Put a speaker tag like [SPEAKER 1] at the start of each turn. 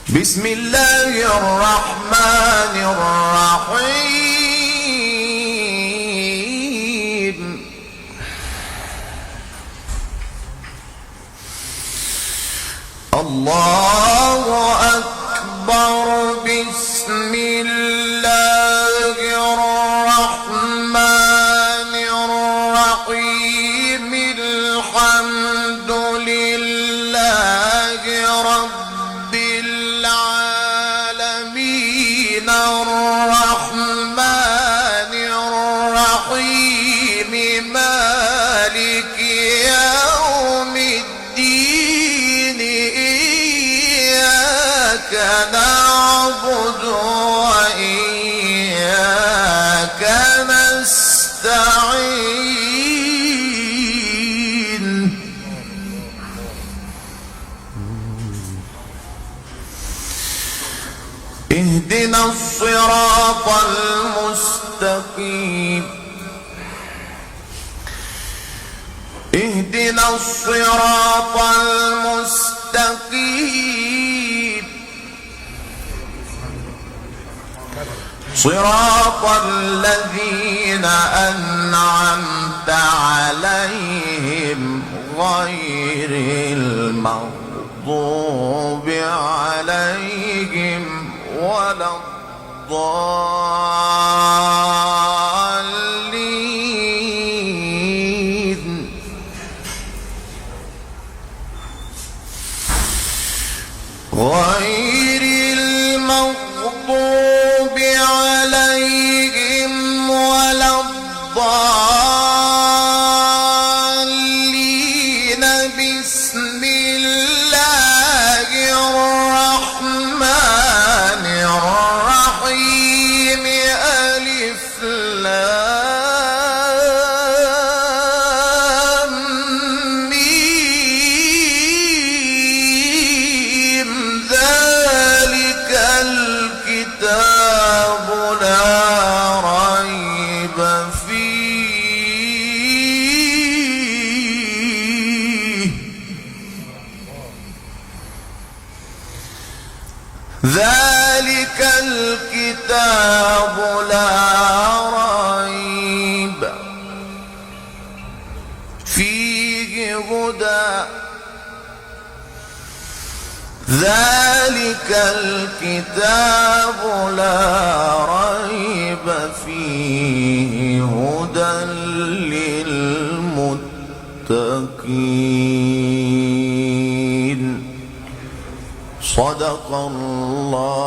[SPEAKER 1] بسم الله الرحمن الرحيم. الله أكبر. بسم الله الرحمن الرحيم. الحمد لله رب العالمين الرحمن الرحيم مالك يوم الدين إياك نعبد وإياك نستعين. اهدنا الصراط المستقيم. اهدنا الصراط المستقيم. صراط الذين أنعمت عليهم غير المغضوب عليهم ولا الضالين. غير المغضوب عليهم ولا الضالين. بسم الله الرحمن الرحيم. ألف لام ميم. ذلك الكتاب لا ريب فيه. ذلك الكتاب لا ريب فيه هدى. ذلك الكتاب لا ريب فيه هدى للمتقين. صدق الله